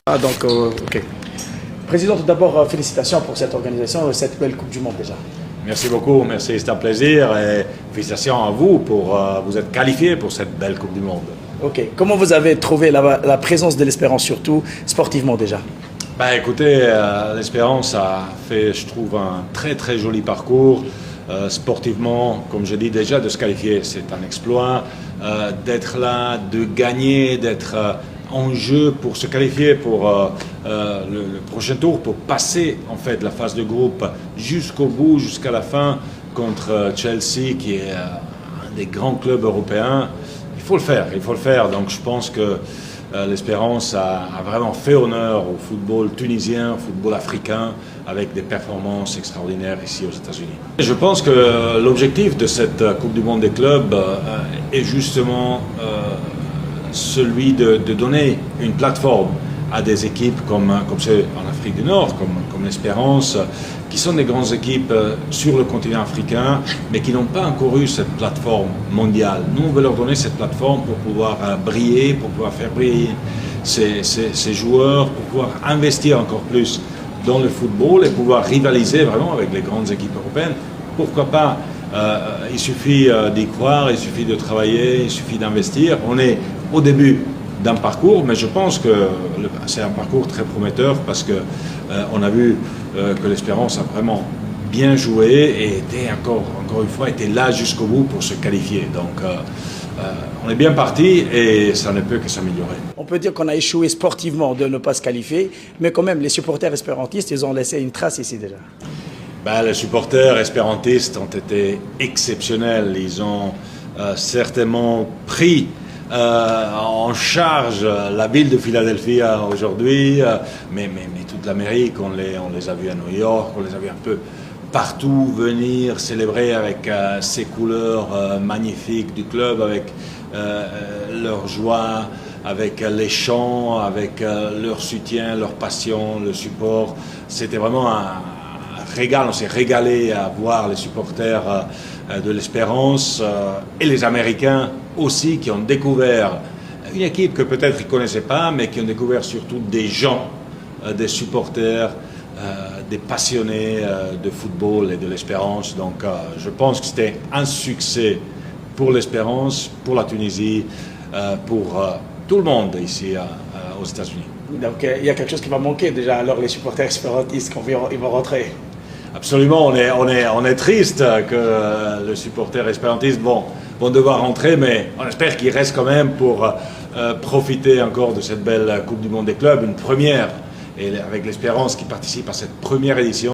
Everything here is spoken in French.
Ok. Président, tout d'abord, félicitations pour cette organisation et cette belle Coupe du Monde déjà. Merci beaucoup, merci, c'est un plaisir et félicitations à vous pour vous êtes qualifié pour cette belle Coupe du Monde. Ok. Comment vous avez trouvé la présence de l'Espérance, surtout sportivement déjà? Écoutez, l'Espérance a fait, je trouve, un très joli parcours. Sportivement, comme je dis déjà, de se qualifier, c'est un exploit. D'être là, de gagner, d'être en jeu pour se qualifier pour le prochain tour, pour passer en fait la phase de groupe jusqu'au bout, jusqu'à la fin contre Chelsea, qui est un des grands clubs européens. Il faut le faire. Donc je pense que l'Espérance a vraiment fait honneur au football tunisien, au football africain, avec des performances extraordinaires ici aux États-Unis. Je pense que l'objectif de cette Coupe du Monde des clubs est justement celui de donner une plateforme à des équipes comme ceux en Afrique du Nord, comme l'Espérance, qui sont des grandes équipes sur le continent africain, mais qui n'ont pas encore eu cette plateforme mondiale. Nous, on veut leur donner cette plateforme pour pouvoir briller, pour pouvoir faire briller ces joueurs, pour pouvoir investir encore plus dans le football et pouvoir rivaliser vraiment avec les grandes équipes européennes. Pourquoi pas? Il suffit d'y croire, il suffit de travailler, il suffit d'investir. On est au début d'un parcours, mais je pense que c'est un parcours très prometteur parce que on a vu que l'Espérance a vraiment bien joué et était encore une fois était là jusqu'au bout pour se qualifier. Donc on est bien parti et ça ne peut que s'améliorer. On peut dire qu'on a échoué sportivement de ne pas se qualifier, mais quand même les supporters espérantistes, ils ont laissé une trace ici déjà. Les supporters espérantistes ont été exceptionnels. Ils ont certainement pris en charge la ville de Philadelphie aujourd'hui, mais toute l'Amérique, on les a vus à New York, on les a vus un peu partout venir célébrer avec ces couleurs magnifiques du club, avec leur joie, avec les chants, avec leur soutien, leur passion, le support. C'était vraiment un régal, on s'est régalé à voir les supporters de l'Espérance et les Américains aussi qui ont découvert une équipe que peut-être ils ne connaissaient pas, mais qui ont découvert surtout des gens, des supporters, des passionnés de football et de l'Espérance. Donc je pense que c'était un succès pour l'Espérance, pour la Tunisie, pour tout le monde ici aux États-Unis. Donc il y a quelque chose qui va manquer déjà, alors les supporters espérantistes, quand ils vont rentrer. Absolument, on est triste que les supporters espérantistes vont devoir rentrer, mais on espère qu'ils restent quand même pour profiter encore de cette belle Coupe du Monde des clubs, une première, et avec l'Espérance qui participe à cette première édition.